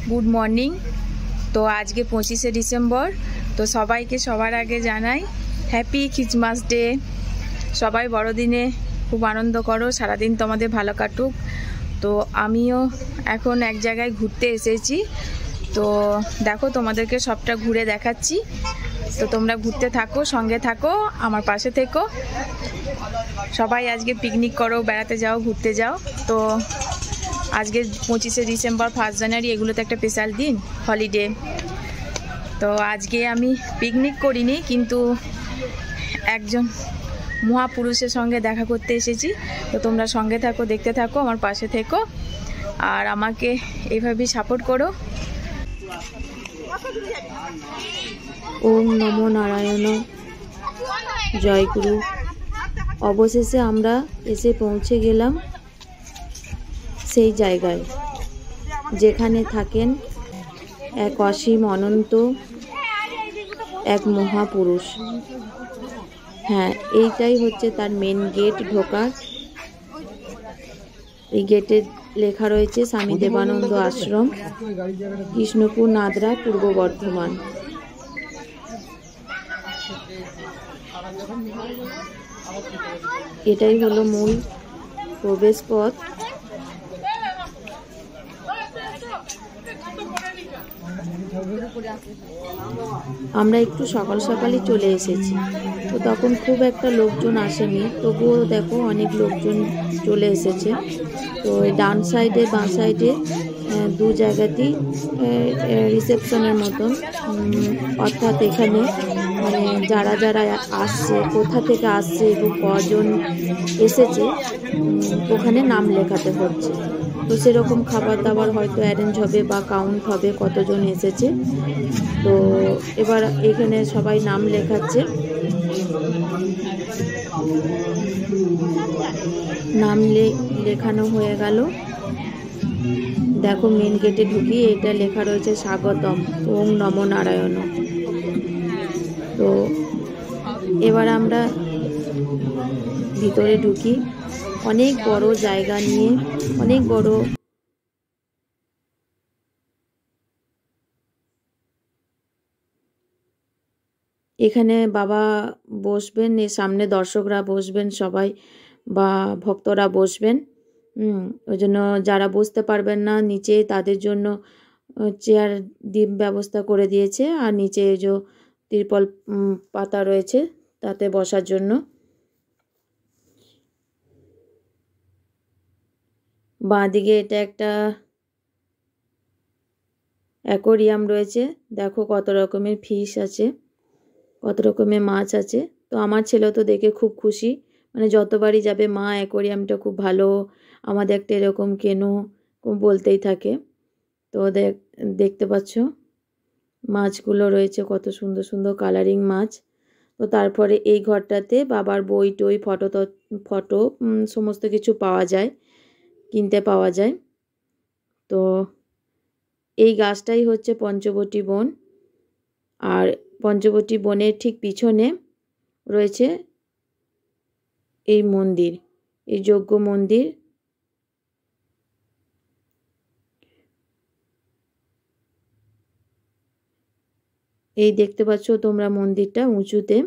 Good morning. তো আজকে 25শে December. তো সবাইকে সবার আগে জানাই হ্যাপি খ্রিসমাস ডে। সবাই বড়দিনে খুব আনন্দ করো, সারাদিন তোমাদের ভালো কাটুক। তো আমিও এখন এক জায়গায় ঘুরতে এসেছি। তো দেখো, তোমাদেরকে সবটা ঘুরে দেখাচ্ছি। তো তোমরা ঘুরতে থাকো, সঙ্গে থাকো, আমার পাশে থেকো। সবাই আজকে পিকনিক করো, বেড়াতে যাও, ঘুরতে যাও। তো আজকে 25শে ডিসেম্বর, 1 জানুয়ারি, এগুলো তো একটা স্পেশাল দিন, হলিডে। তো আজকে আমি পিকনিক করিনি, কিন্তু একজন মহাপুরুষের সঙ্গে দেখা করতে এসেছি। তো তোমরা সঙ্গে থাকো, দেখতে থাকো, আমার পাশে থেকো, আর আমাকে এইভাবেই সাপোর্ট করো। ওম নমো নারায়ণ, জয় গুরু। অবশেষে আমরা এসে পৌঁছে গেলাম সেই জায়গায় যেখানে থাকেন এক অসীম অনন্ত এক মহাপুরুষ। হ্যাঁ, এইটাই হচ্ছে তার মেন গেট ঢোকার। এই গেটে লেখা রয়েছে স্বামী দেবানন্দ আশ্রম, কৃষ্ণপুর, নাদরা, পূর্ব বর্ধমান। এটাই হলো মূল প্রবেশ পথ। আমরা একটু সকাল সকালই চলে এসেছি, তো তখন খুব একটা লোকজন আসেনি, তবুও দেখো অনেক লোকজন চলে এসেছে। তো ডান সাইডে বাঁ সাইডে দু জায়গাতেই রিসেপশনের মতন, অর্থাৎ এখানে মানে যারা যারা আসছে, কোথা থেকে আসছে এবং কজন এসেছে, ওখানে নাম লেখাতে হচ্ছে। তো সেরকম খাবার দাবার হয়তো অ্যারেঞ্জ হবে বা কাউন্ট হবে কতজন এসেছে। তো এবার এখানে সবাই নাম লেখাচ্ছে। নাম লেখানো হয়ে গেল। দেখো মেন গেটে ঢুকি, এটা লেখা রয়েছে স্বাগতম, ওম নমো নারায়ণ। তো এবার আমরা ভিতরে ঢুকি। অনেক বড় জায়গা নিয়ে, অনেক বড়। এখানে বাবা বসবেন, এর সামনে দর্শকরা বসবেন সবাই, বা ভক্তরা বসবেন। ওই জন্য যারা বসতে পারবেন না নিচে, তাদের জন্য চেয়ার দ্বীপ ব্যবস্থা করে দিয়েছে, আর নিচে যে তিরপল পাতা রয়েছে তাতে বসার জন্য। বাঁদিকে এটা একটা অ্যাকোরিয়াম রয়েছে। দেখো কত রকমের ফিশ আছে, কত রকমের মাছ আছে। তো আমার ছেলে তো দেখে খুব খুশি, মানে যতবারই যাবে মা অ্যাকোরিয়ামটা খুব ভালো, আমাদের একটা এরকম কেনো বলতেই থাকে। তো দেখতে পাচ্ছ মাছগুলো রয়েছে, কত সুন্দর সুন্দর কালারিং মাছ। তো তারপরে এই ঘরটাতে বাবার বই টই, ফটো সমস্ত কিছু পাওয়া যায়, কিনতে পাওয়া যায়। তো এই গাছটাই হচ্ছে পঞ্চবটী বন, আর পঞ্চবটী বনের ঠিক পিছনে রয়েছে এই মন্দির, এই যজ্ঞ মন্দির। এই দেখতে পাচ্ছ তোমরা মন্দিরটা উঁচুতে।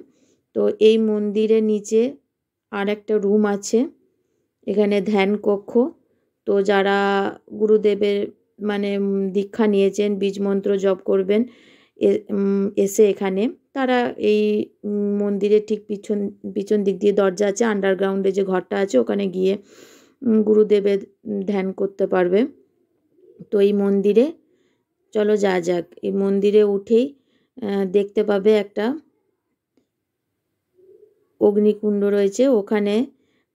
তো এই মন্দিরের নিচে আর একটা রুম আছে, এখানে ধ্যান কক্ষ। তো যারা গুরুদেবের মানে দীক্ষা নিয়েছেন, বীজ মন্ত্র জপ করবেন, এসে এখানে তারা এই মন্দিরের ঠিক পিছন দিক দিয়ে দরজা আছে, আন্ডারগ্রাউন্ডে যে ঘরটা আছে ওখানে গিয়ে গুরুদেবের ধ্যান করতে পারবে। তো এই মন্দিরে চলো যাক। এই মন্দিরে উঠেই দেখতে পাবে একটা অগ্নিকুণ্ড রয়েছে, ওখানে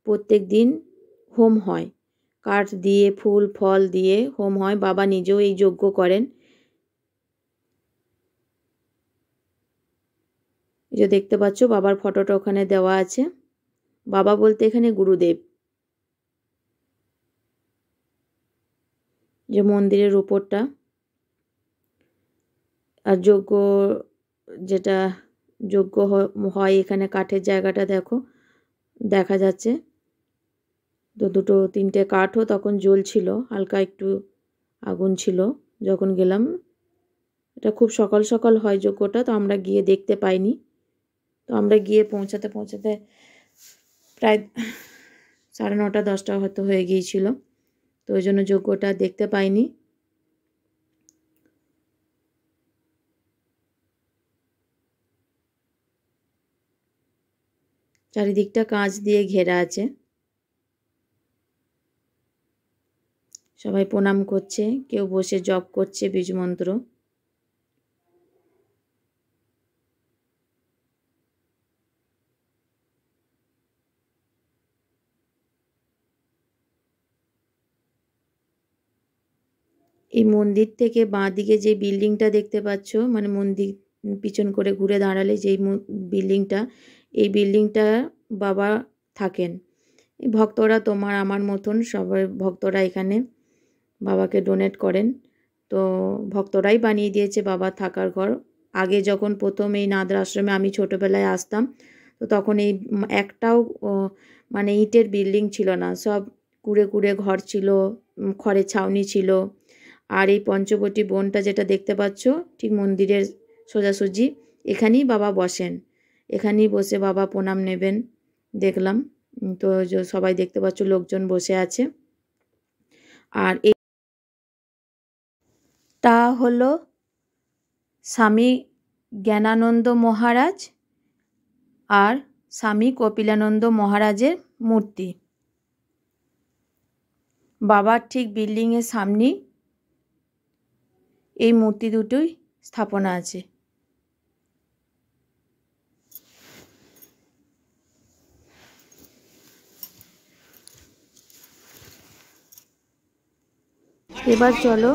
প্রত্যেক দিন হোম হয়, কাঠ দিয়ে ফুল ফল দিয়ে হোম হয়। বাবা নিজেও এই যজ্ঞ করেন। এই যে দেখতে পাচ্ছ বাবার ফটোটা ওখানে দেওয়া আছে। বাবা বলতে এখানে গুরুদেব। যে মন্দিরের উপরটা, আর যজ্ঞ যেটা যজ্ঞ হয় এখানে কাঠের জায়গাটা দেখো দেখা যাচ্ছে। তো দুটো তিনটে কাঠও তখন জ্বলছিল, হালকা একটু আগুন ছিল যখন গেলাম। এটা খুব সকাল সকাল হয় যজ্ঞটা, তো আমরা গিয়ে দেখতে পাইনি। তো আমরা গিয়ে পৌঁছাতে প্রায় 9:30 10টা হয়তো হয়ে গিয়েছিল, তো ওই জন্য যজ্ঞটা দেখতে পাইনি। চারিদিকটা কাঁচ দিয়ে ঘেরা আছে, সবাই প্রণাম করছে, কেউ বসে জপ করছে বীজ মন্ত্র। এই মন্দির থেকে বাঁ দিকে যে বিল্ডিংটা দেখতে পাচ্ছ, মানে মন্দির পিছন করে ঘুরে দাঁড়ালে যেই বিল্ডিংটা, এই বিল্ডিংটা বাবা থাকেন। এই ভক্তরা তোমার আমার মতন সবাই ভক্তরা এখানে বাবাকে ডোনেট করেন, তো ভক্তরাই বানিয়ে দিয়েছে বাবা থাকার ঘর। আগে যখন প্রথম এই নাদের আশ্রমে আমি ছোটোবেলায় আসতাম, তো তখন এই একটাও মানে ইটের বিল্ডিং ছিল না, সব কুড়ে কুড়ে ঘর ছিল, খড়ের ছাউনি ছিল। আর এই পঞ্চবটী বনটা যেটা দেখতে পাচ্ছ ঠিক মন্দিরের সোজাসুজি, এখানেই বাবা বসেন, এখানেই বসে বাবা প্রণাম নেবেন দেখলাম। তো সবাই দেখতে পাচ্ছ লোকজন বসে আছে। আর এটা হলো স্বামী জ্ঞানানন্দ মহারাজ আর স্বামী কপিলানন্দ মহারাজের মূর্তি। বাবার ঠিক বিল্ডিংয়ের সামনেই এই মূর্তি দুটোই স্থাপনা আছে। এবার চলো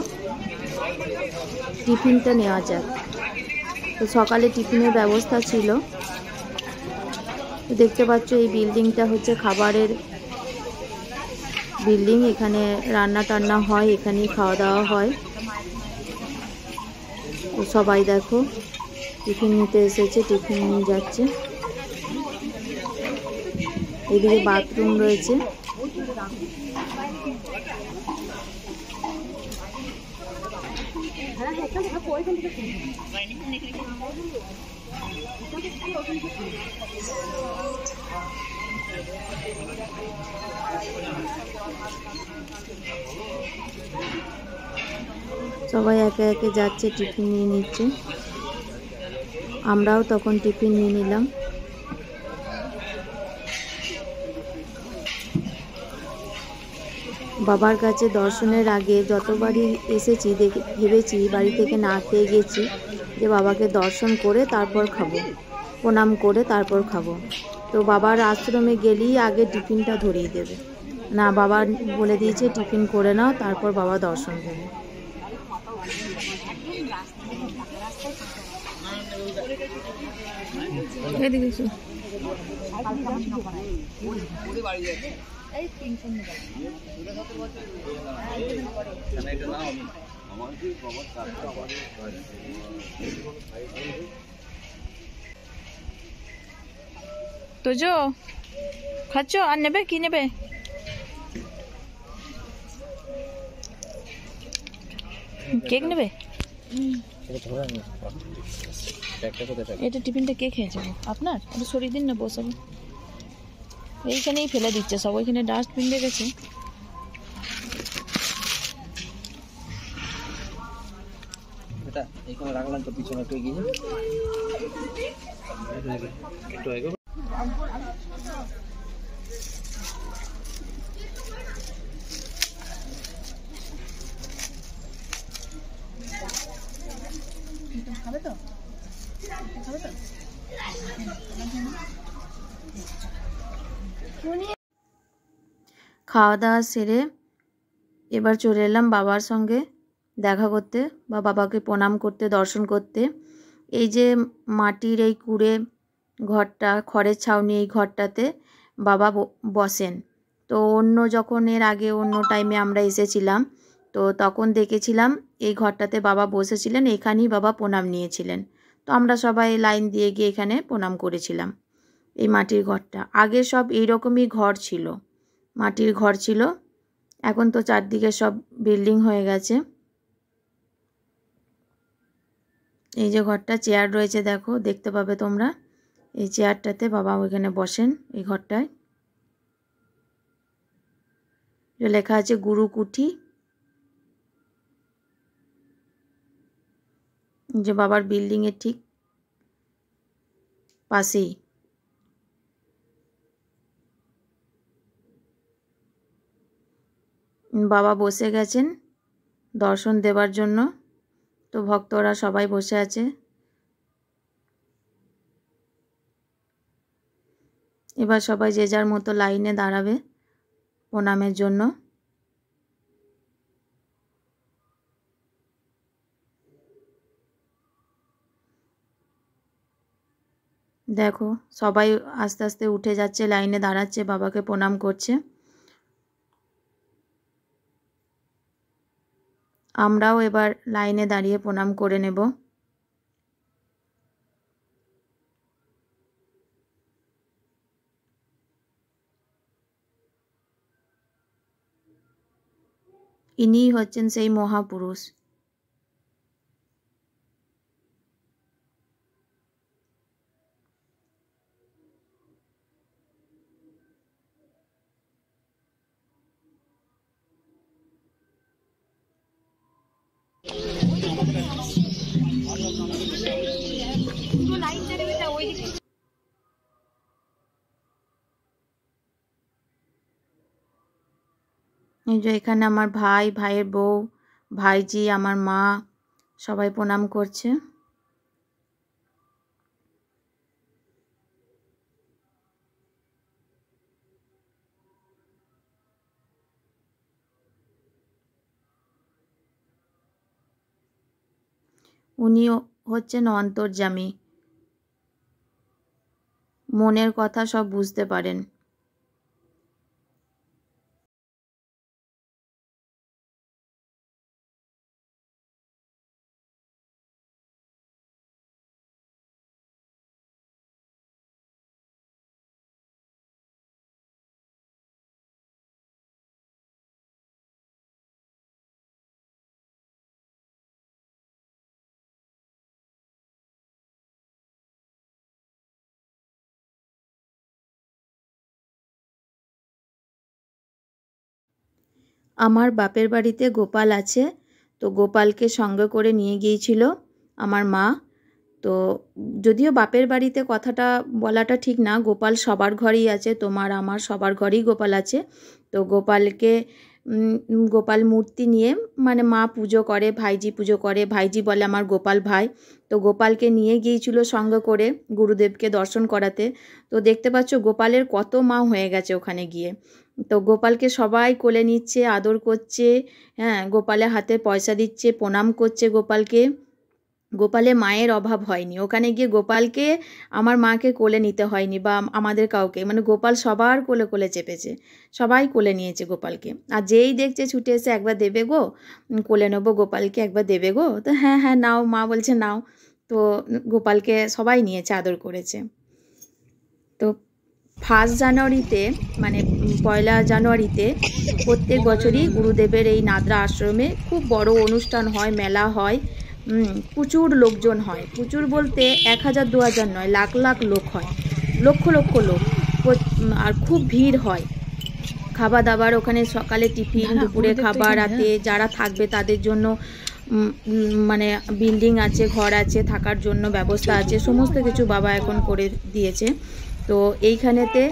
টিফিনটা নেওয়া যাক। তো সকালে টিফিনের ব্যবস্থা ছিল। দেখতে পাচ্ছ এই বিল্ডিংটা হচ্ছে খাবারের বিল্ডিং, এখানে রান্না টান্না হয়, এখানেই খাওয়া দাওয়া হয়। তো সবাই দেখো টিফিন নিতে এসেছে, টিফিন নিয়ে যাচ্ছে। এদিকে বাথরুম রয়েছে। সবাই একে একে যাচ্ছে, টিফিন নিয়ে নিচ্ছে। আমরাও তখন টিফিন নিয়ে নিলাম। বাবার কাছে দর্শনের আগে যতবারই এসেছি ভেবেছি বাড়ি থেকে না খেয়ে গেছি যে বাবাকে দর্শন করে তারপর খাবো, প্রণাম করে তারপর খাবো। তো বাবার আশ্রমে গেলেই আগে টিফিনটা ধরিয়ে দেবে না, বাবা বলে দিয়েছে টিফিন করে নাও, তারপর বাবা দর্শন দেবে। তো যো খাচ্ছ আর নেবে কি নেবে? কেক নেবে? এটা টিফিনটা কে খেয়েছে আপনার? এটা সরিয়ে দিন না, বসাবো। এইখানেই ফেলে দিচ্ছে সব, ওইখানে ডাস্টবিন রেখেছে। এইখানে রাখলাম তো, পিছনে একটু এগিয়ে খাওয়া দাওয়া সেরে এবার চলে এলাম বাবার সঙ্গে দেখা করতে বা বাবাকে প্রণাম করতে, দর্শন করতে। এই যে মাটির এই কুড়ে ঘরটা, খড়ের ছাউনি, এই ঘরটাতে বাবা বসেন। তো যখন এর আগে অন্য টাইমে আমরা এসেছিলাম, তো তখন দেখেছিলাম এই ঘরটাতে বাবা বসেছিলেন, এখানেই বাবা প্রণাম নিয়েছিলেন। তো আমরা সবাই লাইন দিয়ে গিয়ে এখানে প্রণাম করেছিলাম। এই মাটির ঘরটা আগে সব এইরকমই ঘর ছিল, মাটির ঘর ছিল। এখন তো চারদিকে সব বিল্ডিং হয়ে গেছে। এই যে ঘরটা চেয়ার রয়েছে দেখো, দেখতে পাবে তোমরা। এই চেয়ারটাতে বাবা ওইখানে বসেন, এই ঘরটায় লেখা আছে গুরুকুঠি। যে বাবার বিল্ডিং এর ঠিক পাশেই। বাবা বসে গেছেন দর্শন দেবার জন্য। তো ভক্তরা সবাই বসে আছে। এবার সবাই যে যার মতো লাইনে দাঁড়াবে প্রণামের জন্য। দেখো সবাই আস্তে আস্তে উঠে যাচ্ছে, লাইনে দাঁড়াচ্ছে, বাবাকে প্রণাম করছে। আমরাও এবার লাইনে দাঁড়িয়ে প্রণাম করে নেব। ইনিই হচ্ছেন সেই মহাপুরুষ। এই যে এখানে আমার ভাই, ভাইয়ের বউ, ভাইজি, আমার মা সবাই প্রণাম করছে। উনিও হচ্ছেন অন্তর্যামী, মনের কথা সব বুঝতে পারেন। আমার বাপের বাড়িতে গোপাল আছে, তো গোপালকে সঙ্গে করে নিয়ে গিয়েছিল আমার মা। তো যদিও বাপের বাড়িতে কথাটা বলাটা ঠিক না, গোপাল সবার ঘরেই আছে, তোমার আমার সবার ঘরেই গোপাল আছে। তো গোপালকে গোপাল মূর্তি নিয়ে মানে মা পুজো করে, ভাইজি পুজো করে, ভাইজি বলে আমার গোপাল ভাই। তো গোপালকে নিয়ে গিয়েছিল সঙ্গে করে গুরুদেবকে দর্শন করাতে। তো দেখতে পাচ্ছ গোপালের কত মা হয়ে গেছে ওখানে গিয়ে। তো গোপালকে সবাই কোলে নিচ্ছে, আদর করছে, হ্যাঁ, গোপালের হাতে পয়সা দিচ্ছে, প্রণাম করছে গোপালকে। গোপালে মায়ের অভাব হয়নি ওখানে গিয়ে, গোপালকে আমার মাকে কোলে নিতে হয়নি বা আমাদের কাউকে, মানে গোপাল সবার কোলে কোলে চেপেছে, সবাই কোলে নিয়েছে গোপালকে। আর যেই দেখছে ছুটে এসে একবার দেবে গো, কোলে নেবো গোপালকে, একবার দেবে গো, তো হ্যাঁ হ্যাঁ নাও, মা বলছে নাও। তো গোপালকে সবাই নিয়েছে, আদর করেছে। তো 1 জানুয়ারিতে মানে 1 জানুয়ারিতে প্রত্যেক বছরই গুরুদেবের এই নাদরা আশ্রমে খুব বড় অনুষ্ঠান হয়, মেলা হয়, প্রচুর লোকজন হয়। প্রচুর বলতে 1000 2000 নয়, লাখ লাখ লোক হয়, লক্ষ লক্ষ লোক। আর খুব ভিড় হয়। খাবার দাবার ওখানে সকালে টিফিন, দুপুরে খাবার, রাতে যারা থাকবে তাদের জন্য মানে বিল্ডিং আছে, ঘর আছে, থাকার জন্য ব্যবস্থা আছে, সমস্ত কিছু বাবা এখন করে দিয়েছে। তো এইখানেতে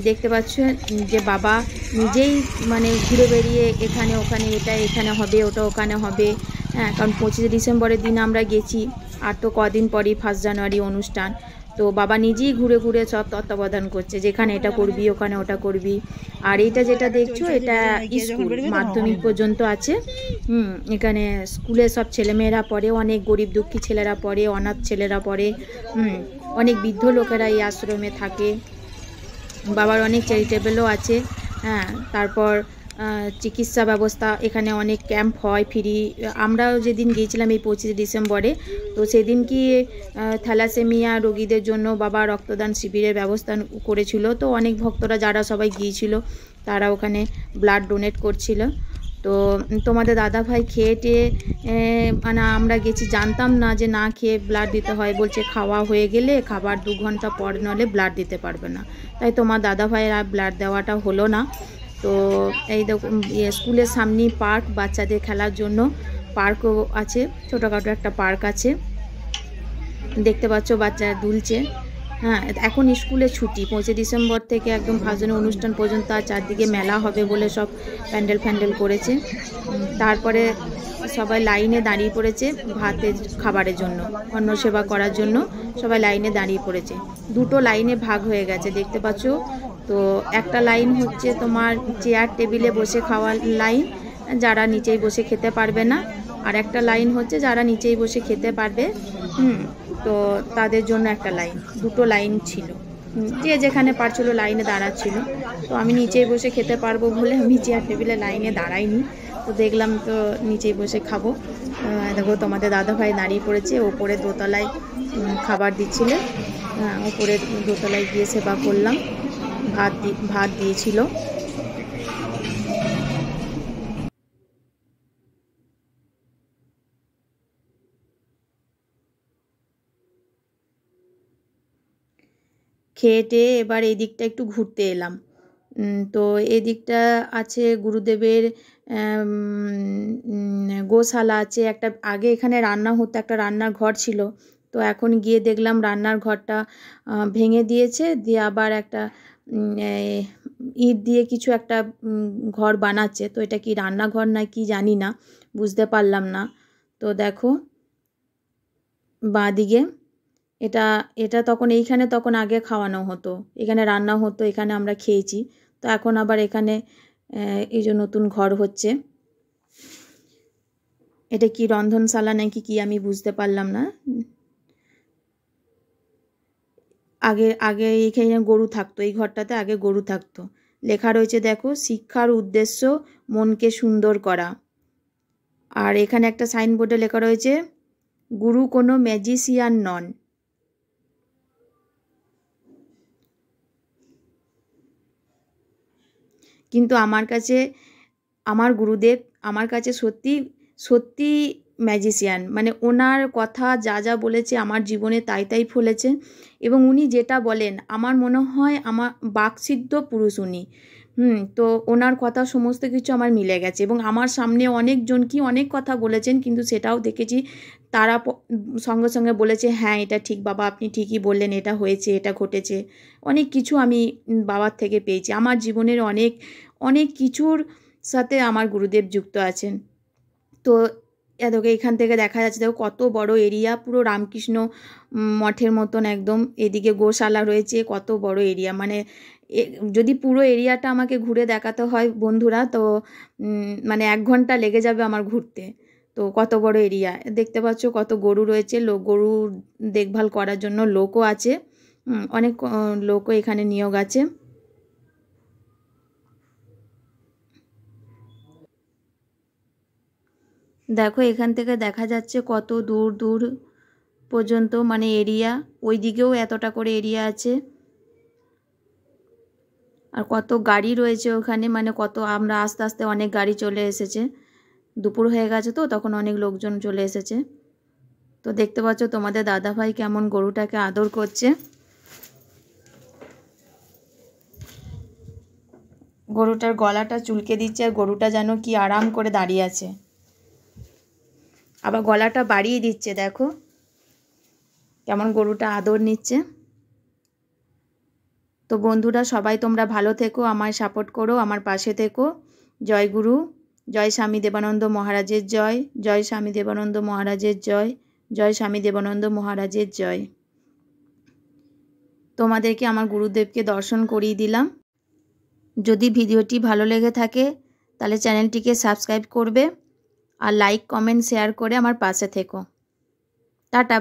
দেখতে পাচ্ছেন যে বাবা নিজেই মানে ঘুরে বেরিয়ে এখানে ওখানে, এটা এখানে হবে, ওটা ওখানে হবে, হ্যাঁ, কারণ 25 ডিসেম্বরের দিন আমরা গেছি, আর তো কদিন পরই 1 জানুয়ারি অনুষ্ঠান। তো বাবা নিজেই ঘুরে ঘুরে সব তত্ত্বাবধান করছে, যেখানে এটা করবি ওখানে ওটা করবি। আর এইটা যেটা দেখছো এটা স্কুল, মাধ্যমিক পর্যন্ত আছে। এখানে স্কুলে সব ছেলেমেয়েরা পড়ে, অনেক গরিব দুঃখী ছেলেরা পড়ে, অনাথ ছেলেরা পড়ে, অনেক বৃদ্ধ লোকেরা এই আশ্রমে থাকে। বাবার অনেক চ্যারিটেবলও আছে, হ্যাঁ। তারপর চিকিৎসা ব্যবস্থা, এখানে অনেক ক্যাম্প হয় ফ্রি। আমরাও যেদিন গিয়েছিলাম এই 25 ডিসেম্বরে, তো সেদিন কি থ্যালাসেমিয়া রোগীদের জন্য বাবা রক্তদান শিবিরের ব্যবস্থা করেছিল। তো অনেক ভক্তরা যারা সবাই গিয়েছিল তারা ওখানে ব্লাড ডোনেট করছিল। তো তোমাদের দাদাভাই খেয়ে টেয়ে মানে আমরা গেছি, জানতাম না যে না খেয়ে ব্লাড দিতে হয়, বলছে খাওয়া হয়ে গেলে খাবার 2 ঘন্টা পর নলে ব্লাড দিতে পারবে না। তাই তোমার দাদাভাইয়ের আর ব্লাড দেওয়াটা হলো না। তো এই দেখো স্কুলের সামনেই পার্ক, বাচ্চাদের খেলার জন্য পার্কও আছে, ছোটোখাটো একটা পার্ক আছে, দেখতে পাচ্ছ বাচ্চারা দুলছে। হ্যাঁ, এখন স্কুলে ছুটি, 25 ডিসেম্বর থেকে একদম 1 জনের অনুষ্ঠান পর্যন্ত, আর চারদিকে মেলা হবে বলে সব প্যান্ডেল করেছে। তারপরে সবাই লাইনে দাঁড়িয়ে পড়েছে ভাতের খাবারের জন্য, অন্ন সেবা করার জন্য সবাই লাইনে দাঁড়িয়ে পড়েছে। 2টো লাইনে ভাগ হয়ে গেছে দেখতে পাচ্ছ। তো একটা লাইন হচ্ছে তোমার চেয়ার টেবিলে বসে খাওয়ার লাইন, যারা নিচেই বসে খেতে পারবে না, আর একটা লাইন হচ্ছে যারা নিচেই বসে খেতে পারবে। তো তাদের জন্য একটা লাইন, 2টো লাইন ছিল, যে যেখানে পারছিল লাইনে দাঁড়াচ্ছিল। তো আমি নিচেই বসে খেতে পারবো বলে আমি চেয়ার টেবিলে লাইনে দাঁড়াইনি, তো দেখলাম তো নিচেই বসে খাবো। দেখো তোমাদের দাদাভাই দাঁড়িয়ে পড়েছে, ওপরে দোতলায় খাবার দিচ্ছিল। ওপরে দোতলায় গিয়ে সেবা করলাম, ভাত দিয়েছিল। খেয়ে টেয়ে এবার এই দিকটা একটু ঘুরতে এলাম। তো এই দিকটা আছে গুরুদেবের গোশালা আছে একটা, আগে এখানে রান্না হতো, একটা রান্নার ঘর ছিল। তো এখন গিয়ে দেখলাম রান্নার ঘরটা ভেঙে দিয়েছে, দিয়ে আবার একটা ইট দিয়ে কিছু একটা ঘর বানাচ্ছে। তো এটা কি রান্নাঘর না কি জানি না, বুঝতে পারলাম না। তো দেখো বাঁদিকে এটা তখন এইখানে তখন আগে খাওয়ানো হতো, এখানে রান্না হতো, এখানে আমরা খেয়েছি। তো এখন আবার এখানে এই যে নতুন ঘর হচ্ছে, এটা কি রন্ধনশালা নাকি কি আমি বুঝতে পারলাম না। আগে এইখানে গরু থাকতো, এই ঘরটাতে আগে গরু থাকতো। লেখা রয়েছে দেখো, শিক্ষার উদ্দেশ্য মনকে সুন্দর করা। আর এখানে একটা সাইনবোর্ডে লেখা রয়েছে, গুরু কোনো ম্যাজিশিয়ান নন। কিন্তু আমার কাছে আমার গুরুদেব আমার কাছে সত্যি ম্যাজিশিয়ান, মানে ওনার কথা যা বলেছে আমার জীবনে তাই ফলেছে। এবং উনি যেটা বলেন আমার মনে হয় আমার বাকসিদ্ধ পুরুষ উনি। তো ওনার কথা সমস্ত কিছু আমার মিলে গেছে, এবং আমার সামনে অনেকজনকে অনেক কথা বলেছেন, কিন্তু সেটাও দেখেছি তারা সঙ্গে সঙ্গে বলেছে হ্যাঁ এটা ঠিক বাবা, আপনি ঠিকই বললেন, এটা হয়েছে, এটা ঘটেছে। অনেক কিছু আমি বাবার থেকে পেয়েছি, আমার জীবনের অনেক কিছুর সাথে আমার গুরুদেব যুক্ত আছেন। তো দেখো এখান থেকে দেখা যাচ্ছে, দেখো কত বড় এরিয়া, পুরো রামকৃষ্ণ মঠের মতন একদম। এদিকে গোশালা রয়েছে, কত বড় এরিয়া, মানে যদি পুরো এরিয়াটা আমাকে ঘুরে দেখাতে হয় বন্ধুরা, তো মানে 1 ঘন্টা লেগে যাবে আমার ঘুরতে। তো কত বড় এরিয়া দেখতে পাচ্ছ, কত গরু রয়েছে, গরু দেখভাল করার জন্য লোকও আছে, অনেক লোকও এখানে নিয়োগ আছে। দেখো এখান থেকে দেখা যাচ্ছে কত দূর পর্যন্ত মানে এরিয়া, ওই দিকেও এতটা করে এরিয়া আছে, আর কত গাড়ি রয়েছে ওখানে, মানে কত আমরা আস্তে আস্তে অনেক গাড়ি চলে এসেছে, দুপুর হয়ে গেছে তো তখন অনেক লোকজন চলে এসেছে। তো দেখতে পাচ্ছ তোমাদের দাদাভাই কেমন গরুটাকে আদর করছে। গরুটার গলাটা চুলকে দিচ্ছে, আর গরুটা যেন কি আরাম করে দাঁড়িয়ে আছে, আবার গলাটা বাড়িয়ে দিচ্ছে, দেখো কেমন গরুটা আদর নিচ্ছে। তো বন্ধুরা সবাই তোমরা ভালো থেকো, আমায় সাপোর্ট করো, আমার পাশে থেকো। জয় গুরু, জয় স্বামী দেবানন্দ মহারাজের জয়, জয় স্বামী দেবানন্দ মহারাজের জয়, জয় স্বামী দেবানন্দ মহারাজের জয়। তোমাদেরকে আমার গুরুদেবকে দর্শন করিয়ে দিলাম। যদি ভিডিওটি ভালো লেগে থাকে তাহলে চ্যানেলটিকে সাবস্ক্রাইব করবে, আর লাইক কমেন্ট শেয়ার করে আমার পাশে থেকো। টাটা।